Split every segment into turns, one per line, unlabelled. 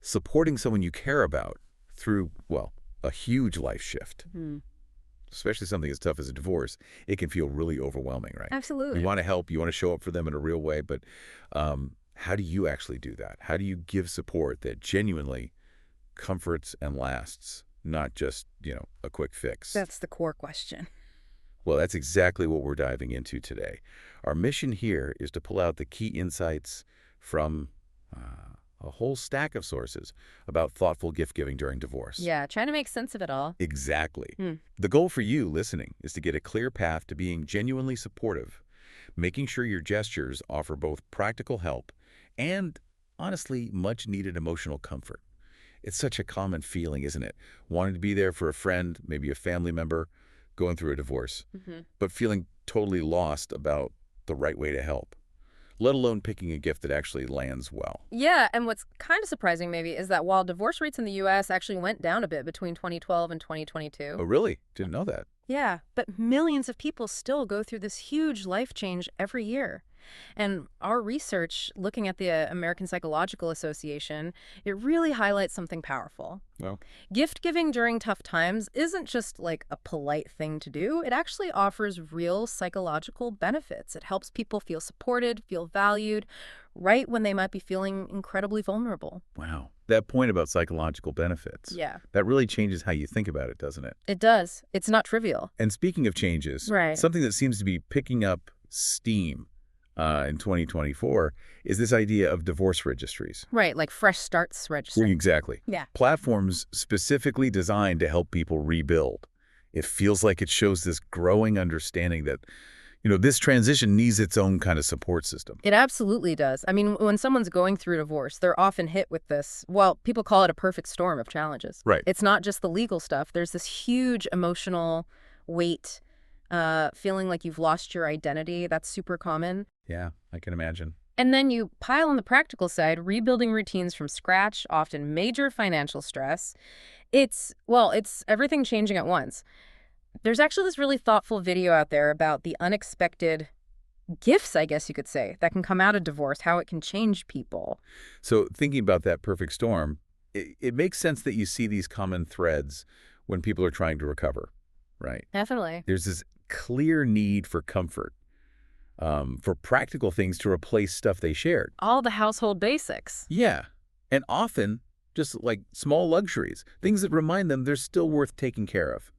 supporting someone you care about through, well, a huge life shift,
Mhm.
especially something as tough as a divorce, it can feel really overwhelming, right? You
Absolutely.
want to help, you want to show up for them in a real way, but how do you actually do that? How do you give support that genuinely comforts and lasts, not just, a quick fix?
That's the core question.
Well, that's exactly what we're diving into today. Our mission here is to pull out the key insights from a whole stack of sources about thoughtful gift giving during divorce.
Yeah, trying to make sense of it all.
Exactly.
Hmm.
The goal for you listening is to get a clear path to being genuinely supportive, making sure your gestures offer both practical help and, honestly, much needed emotional comfort. It's such a common feeling, isn't it? Wanting to be there for a friend, maybe a family member, going through a divorce,
Hmm.
but feeling totally lost about the right way to help, let alone picking a gift that actually lands well.
Yeah, and what's kind of surprising maybe is that while divorce rates in the US actually went down a bit between 2012 and
Oh,
2022,
really? Didn't know that.
yeah, but millions of people still go through this huge life change every year. And our research, looking at the American Psychological Association, it really highlights something powerful.
Well,
Gift giving during tough times isn't just like a polite thing to do. It actually offers real psychological benefits. It helps people feel supported, feel valued, right when they might be feeling incredibly vulnerable.
wow. That point about psychological benefits,
Yeah,
that really changes how you think about it, doesn't it?
it does. It's not trivial.
And speaking of changes,
Right.
something that seems to be picking up steam in 2024 is this idea of divorce registries.
Right, like fresh starts registry.
Exactly.
Yeah.
Platforms specifically designed to help people rebuild. It feels like it shows this growing understanding that, this transition needs its own kind of support system.
It absolutely does. I mean, when someone's going through divorce, they're often hit with this, well, people call it a perfect storm of challenges.
Right.
It's not just the legal stuff. There's this huge emotional weight, feeling like you've lost your identity. That's super common.
Yeah, I can imagine.
And then you pile on the practical side, rebuilding routines from scratch, often major financial stress. It's everything changing at once. There's actually this really thoughtful video out there about the unexpected gifts, I guess you could say, that can come out of divorce, how it can change people.
So thinking about that perfect storm, it makes sense that you see these common threads when people are trying to recover, right?
Definitely.
There's this clear need for comfort, for practical things to replace stuff they shared.
All the household basics.
Yeah. And often just like small luxuries, things that remind them they're still worth taking care of.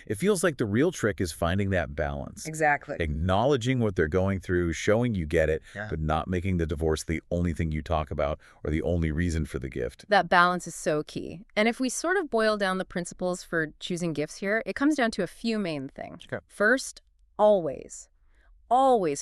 It feels like the real trick is finding that balance,
Exactly.
acknowledging what they're going through, showing you get it,
Yeah.
but not making the divorce the only thing you talk about or the only reason for the gift.
That balance is so key. And if we sort of boil down the principles for choosing gifts here, it comes down to a few main things.
Okay.
First, always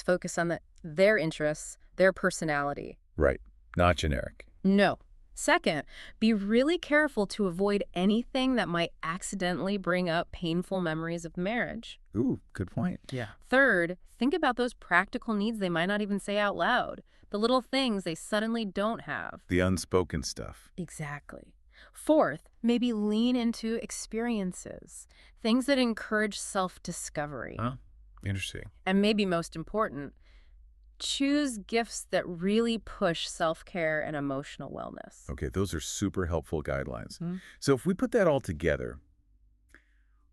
focus on their interests, their personality.
Right. Not generic.
No. Second, be really careful to avoid anything that might accidentally bring up painful memories of marriage.
Ooh, good point.
Yeah. Third, think about those practical needs they might not even say out loud, the little things they suddenly don't have.
The unspoken stuff.
Exactly. Fourth, maybe lean into experiences, things that encourage self-discovery.
Huh? Interesting.
And maybe most important, choose gifts that really push self-care and emotional wellness.
Okay, those are super helpful guidelines.
Mhm.
So if we put that all together,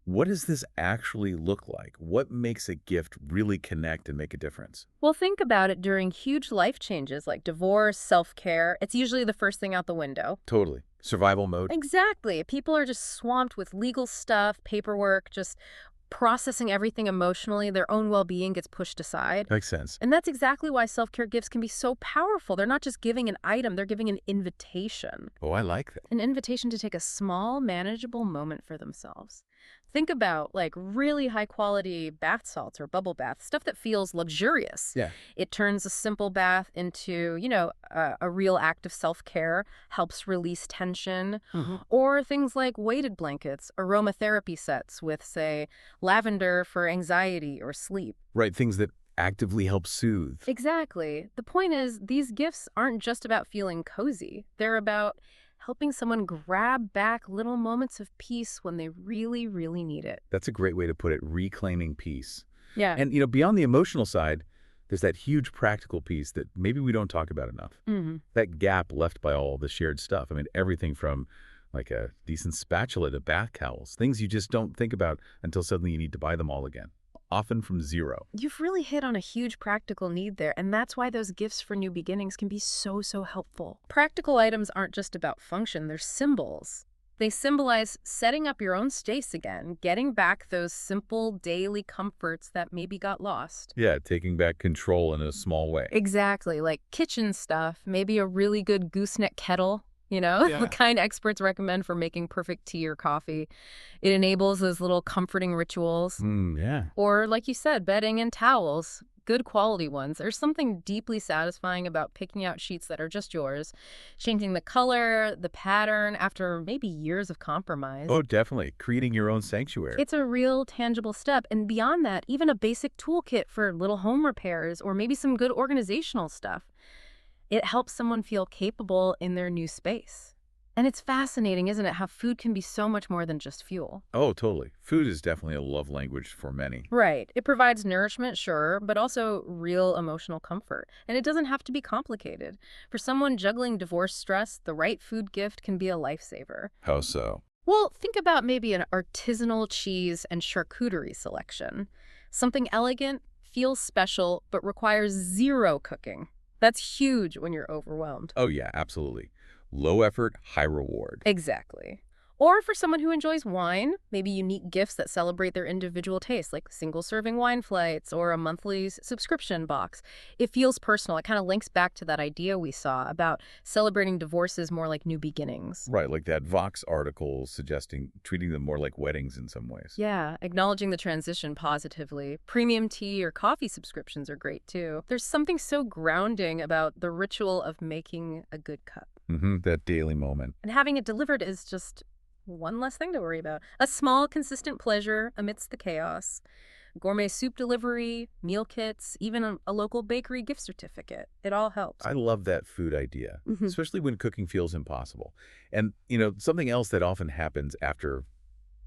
what does this actually look like? What makes a gift really connect and make a difference?
Well, think about it during huge life changes like divorce, self-care. It's usually the first thing out the window.
Totally. Survival mode?
Exactly. People are just swamped with legal stuff, paperwork, just processing everything emotionally. Their own well-being gets pushed aside.
Makes sense.
And that's exactly why self-care gifts can be so powerful. They're not just giving an item, they're giving an invitation.
Oh, I like that.
An invitation to take a small, manageable moment for themselves. Think about like really high quality bath salts or bubble baths, stuff that feels luxurious.
Yeah.
It turns a simple bath into, a real act of self-care, helps release tension. Or things like weighted blankets, aromatherapy sets with, say, lavender for anxiety or sleep.
Right, things that actively help soothe.
Exactly. The point is, these gifts aren't just about feeling cozy. They're about helping someone grab back little moments of peace when they really, really need it.
That's a great way to put it, reclaiming peace.
Yeah.
And, beyond the emotional side, there's that huge practical piece that maybe we don't talk about enough.
Hmm.
That gap left by all the shared stuff. I mean, everything from like a decent spatula to bath towels, things you just don't think about until suddenly you need to buy them all again, often from zero.
You've really hit on a huge practical need there, and that's why those gifts for new beginnings can be so helpful. Practical items aren't just about function, they're symbols. They symbolize setting up your own space again, getting back those simple daily comforts that maybe got lost.
Yeah, taking back control in a small way.
Exactly, like kitchen stuff, maybe a really good gooseneck kettle,
Yeah.
the kind experts recommend for making perfect tea or coffee. It enables those little comforting rituals.
Yeah.
Or, like you said, bedding and towels, good quality ones. There's something deeply satisfying about picking out sheets that are just yours, changing the color, the pattern after maybe years of compromise.
Oh, definitely. Creating your own sanctuary.
It's a real tangible step. And beyond that, even a basic toolkit for little home repairs or maybe some good organizational stuff. It helps someone feel capable in their new space. And it's fascinating, isn't it, how food can be so much more than just fuel.
Oh, totally. Food is definitely a love language for many.
Right. It provides nourishment, sure, but also real emotional comfort. And it doesn't have to be complicated. For someone juggling divorce stress, the right food gift can be a lifesaver.
How so?
Well, think about maybe an artisanal cheese and charcuterie selection. Something elegant, feels special, but requires zero cooking. That's huge when you're overwhelmed.
Oh, yeah, absolutely. Low effort, high reward.
Exactly. Or for someone who enjoys wine, maybe unique gifts that celebrate their individual tastes, like single-serving wine flights or a monthly subscription box. It feels personal. It kind of links back to that idea we saw about celebrating divorces more like new beginnings.
Right, like that Vox article suggesting treating them more like weddings in some ways.
Yeah, acknowledging the transition positively. Premium tea or coffee subscriptions are great, too. There's something so grounding about the ritual of making a good cup.
That daily moment.
And having it delivered is just one less thing to worry about. A small, consistent pleasure amidst the chaos. Gourmet soup delivery, meal kits, even a local bakery gift certificate. It all helps.
I love that food idea,
Mhm.
especially when cooking feels impossible. And, something else that often happens after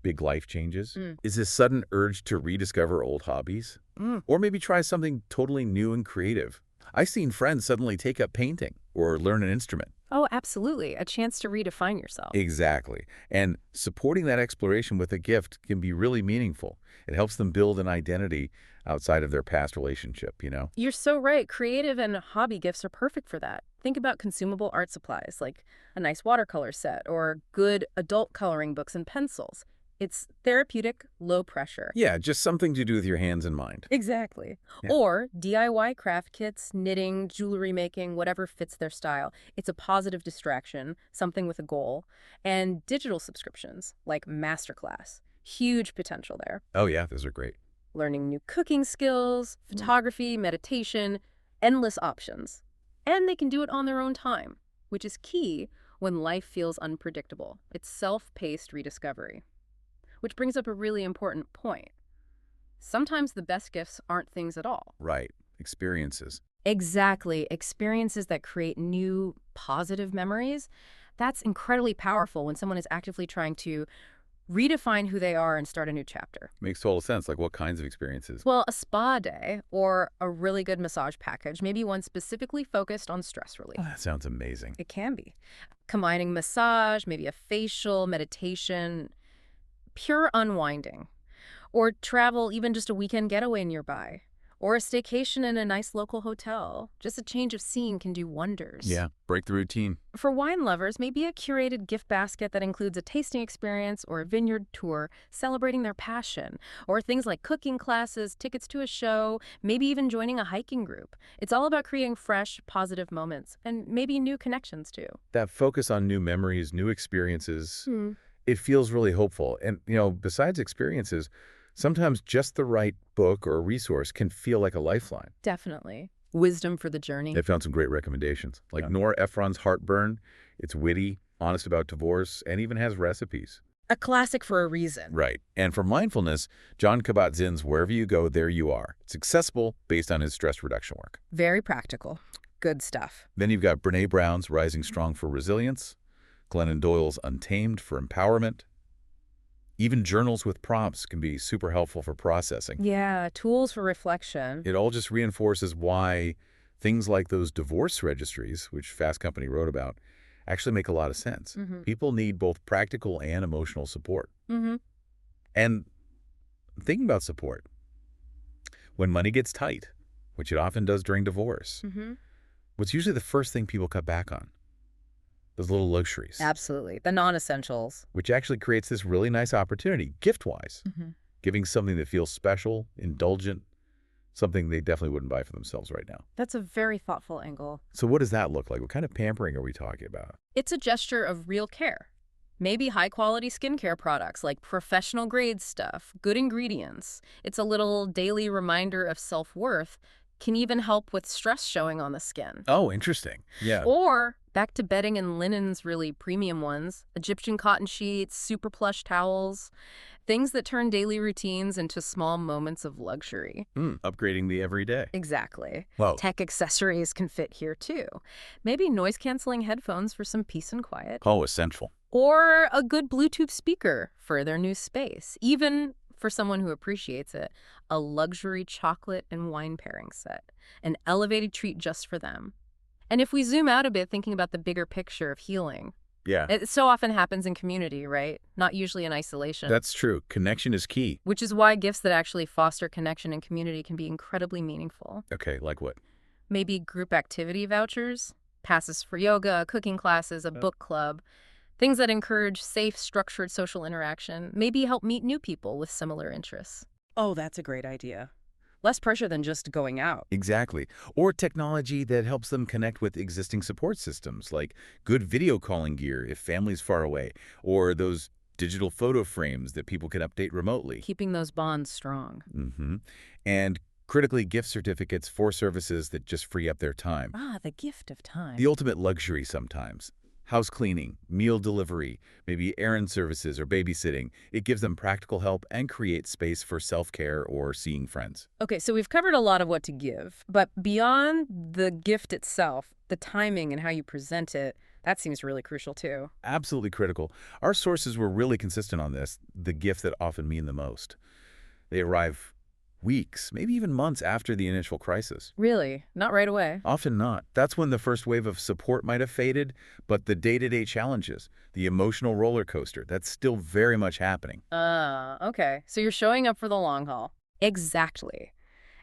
big life changes is this sudden urge to rediscover old hobbies or maybe try something totally new and creative. I've seen friends suddenly take up painting or learn an instrument.
Oh, absolutely. A chance to redefine yourself.
Exactly. And supporting that exploration with a gift can be really meaningful. It helps them build an identity outside of their past relationship.
You're so right. Creative and hobby gifts are perfect for that. Think about consumable art supplies like a nice watercolor set or good adult coloring books and pencils. It's therapeutic, low pressure.
Yeah, just something to do with your hands and mind.
Exactly.
Yeah.
Or DIY craft kits, knitting, jewelry making, whatever fits their style. It's a positive distraction, something with a goal. And digital subscriptions, like Masterclass. Huge potential there.
Oh, yeah, those are great.
Learning new cooking skills, photography, meditation, endless options. And they can do it on their own time, which is key when life feels unpredictable. It's self-paced rediscovery. Which brings up a really important point. Sometimes the best gifts aren't things at all.
Right. Experiences.
Exactly. Experiences that create new, positive memories. That's incredibly powerful when someone is actively trying to redefine who they are and start a new chapter.
Makes total sense. Like what kinds of experiences?
Well, a spa day or a really good massage package, maybe one specifically focused on stress relief.
Oh, that sounds amazing.
It can be. Combining massage, maybe a facial, meditation, pure unwinding, or travel, even just a weekend getaway nearby, or a staycation in a nice local hotel. Just a change of scene can do wonders.
Yeah, break the routine.
For wine lovers, maybe a curated gift basket that includes a tasting experience or a vineyard tour celebrating their passion, or things like cooking classes, tickets to a show, maybe even joining a hiking group. It's all about creating fresh, positive moments and maybe new connections too.
That focus on new memories, new experiences, it feels really hopeful. And, besides experiences, sometimes just the right book or resource can feel like a lifeline.
Definitely. Wisdom for the journey.
I found some great recommendations, like Nora Ephron's Heartburn. It's witty, honest about divorce, and even has recipes.
A classic for a reason.
Right. And for mindfulness, Jon Kabat-Zinn's Wherever You Go, There You Are. It's accessible based on his stress reduction work.
Very practical. Good stuff.
Then you've got Brene Brown's Rising Strong for Resilience, Glennon Doyle's Untamed for Empowerment, Even journals with prompts can be super helpful for processing.
Yeah, tools for reflection.
It all just reinforces why things like those divorce registries, which Fast Company wrote about, actually make a lot of sense.
Mm-hmm.
People need both practical and emotional support.
Mm-hmm.
And thinking about support, when money gets tight, which it often does during divorce,
Mm-hmm.
what's usually the first thing people cut back on? Those little luxuries.
Absolutely. The non-essentials.
Which actually creates this really nice opportunity, gift-wise,
Mm-hmm.
giving something that feels special, indulgent, something they definitely wouldn't buy for themselves right now.
That's a very thoughtful angle.
So what does that look like? What kind of pampering are we talking about?
It's a gesture of real care. Maybe high-quality skincare products like professional-grade stuff, good ingredients. It's a little daily reminder of self-worth, can even help with stress showing on the skin.
Oh, interesting. Yeah.
Or back to bedding and linens, really premium ones, Egyptian cotton sheets, super plush towels, things that turn daily routines into small moments of luxury.
Upgrading the everyday.
Exactly.
Whoa.
Tech accessories can fit here too. Maybe noise-canceling headphones for some peace and quiet.
Oh, essential.
Or a good Bluetooth speaker for their new space. Even for someone who appreciates it, a luxury chocolate and wine pairing set. An elevated treat just for them. And if we zoom out a bit, thinking about the bigger picture of healing,
Yeah.
it so often happens in community, right? Not usually in isolation.
That's true. Connection is key.
Which is why gifts that actually foster connection and community can be incredibly meaningful.
Okay, like what?
Maybe group activity vouchers, passes for yoga, cooking classes, a book club, things that encourage safe, structured social interaction, maybe help meet new people with similar interests.
Oh, that's a great idea. Less pressure than just going out.
Exactly. Or technology that helps them connect with existing support systems, like good video calling gear if family's far away, or those digital photo frames that people can update remotely.
Keeping those bonds strong.
And critically, gift certificates for services that just free up their time.
Ah, the gift of time.
The ultimate luxury sometimes. House cleaning, meal delivery, maybe errand services or babysitting. It gives them practical help and creates space for self-care or seeing friends.
Okay, so we've covered a lot of what to give, but beyond the gift itself, the timing and how you present it, that seems really crucial too.
Absolutely critical. Our sources were really consistent on this, the gifts that often mean the most. They arrive weeks, maybe even months after the initial crisis.
Really? Not right away?
Often not. That's when the first wave of support might have faded, but the day-to-day challenges, the emotional roller coaster, that's still very much happening.
Okay. So you're showing up for the long haul. Exactly.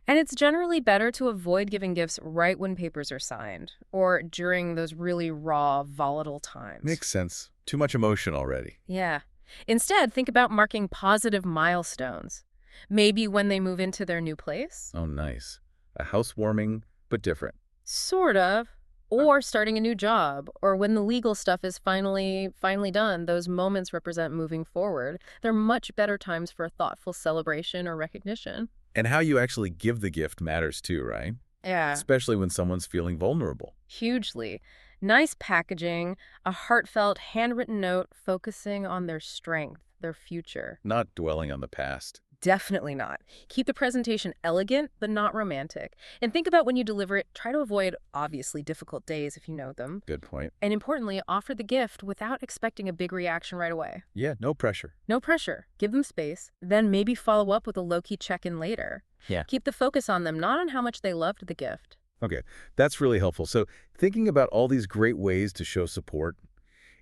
And it's generally better to avoid giving gifts right when papers are signed, or during those really raw, volatile times.
Makes sense. Too much emotion already.
Yeah. Instead, think about marking positive milestones. Maybe when they move into their new place?
Oh, nice. A housewarming, but different.
Sort of. Or starting a new job, or when the legal stuff is finally done. Those moments represent moving forward. They're much better times for a thoughtful celebration or recognition.
And how you actually give the gift matters too, right?
Yeah.
Especially when someone's feeling vulnerable.
Hugely. Nice packaging, a heartfelt, handwritten note focusing on their strength, their future.
Not dwelling on the past.
Definitely not. Keep the presentation elegant, but not romantic. And think about when you deliver it, try to avoid obviously difficult days if you know them.
Good point.
And importantly, offer the gift without expecting a big reaction right away.
Yeah, no pressure.
No pressure. Give them space. Then maybe follow up with a low-key check-in later.
Yeah.
Keep the focus on them, not on how much they loved the gift.
Okay, that's really helpful. So thinking about all these great ways to show support,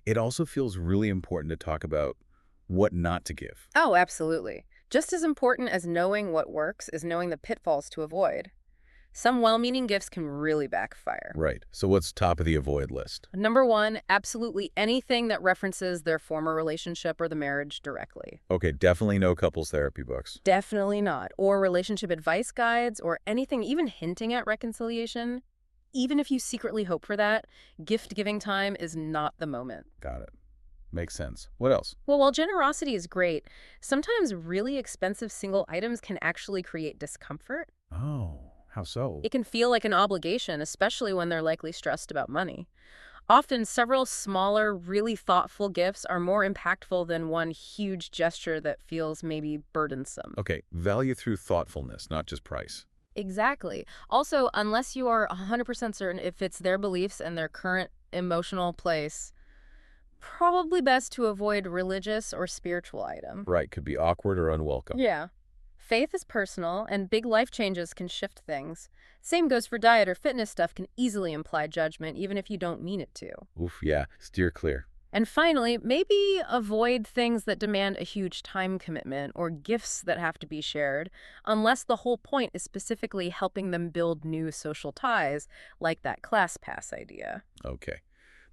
it also feels really important to talk about what not to give.
Oh, absolutely. Just as important as knowing what works is knowing the pitfalls to avoid. Some well-meaning gifts can really backfire.
Right. So what's top of the avoid list?
Number one, absolutely anything that references their former relationship or the marriage directly.
Okay, definitely no couples therapy books.
Definitely not. Or relationship advice guides or anything even hinting at reconciliation. Even if you secretly hope for that, gift-giving time is not the moment.
Got it. Makes sense. What else?
Well, while generosity is great, sometimes really expensive single items can actually create discomfort.
Oh, how so?
It can feel like an obligation, especially when they're likely stressed about money. Often, several smaller, really thoughtful gifts are more impactful than one huge gesture that feels maybe burdensome.
Okay, value through thoughtfulness, not just price.
Exactly. Also, unless you are 100% certain if it's their beliefs and their current emotional place, Probably best to avoid religious or spiritual items.
Right, could be awkward or unwelcome.
Yeah. Faith is personal, and big life changes can shift things. Same goes for diet or fitness stuff can easily imply judgment, even if you don't mean it to.
Oof, yeah, steer clear.
And finally, maybe avoid things that demand a huge time commitment or gifts that have to be shared, unless the whole point is specifically helping them build new social ties, like that ClassPass idea.
Okay,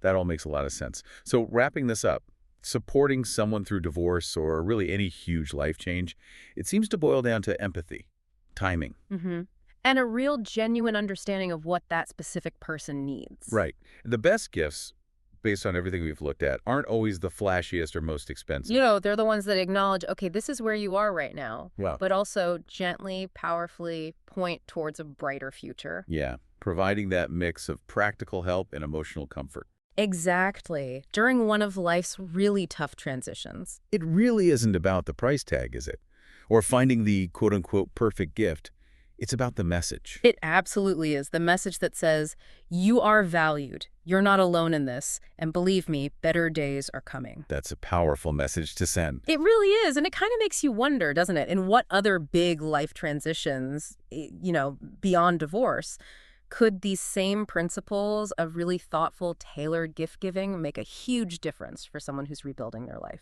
that all makes a lot of sense. So wrapping this up, supporting someone through divorce or really any huge life change, it seems to boil down to empathy, timing.
Mm-hmm. And a real genuine understanding of what that specific person needs.
Right. The best gifts, based on everything we've looked at, aren't always the flashiest or most expensive.
They're the ones that acknowledge, okay, this is where you are right now,
Well,
but also gently, powerfully point towards a brighter future.
yeah, providing that mix of practical help and emotional comfort.
Exactly. During one of life's really tough transitions.
It really isn't about the price tag, is it? Or finding the quote-unquote perfect gift. It's about the message.
It absolutely is. The message that says, you are valued, you're not alone in this, and believe me, better days are coming.
That's a powerful message to send.
It really is, and it kind of makes you wonder, doesn't it, in what other big life transitions, beyond divorce, could these same principles of really thoughtful, tailored gift giving make a huge difference for someone who's rebuilding their life?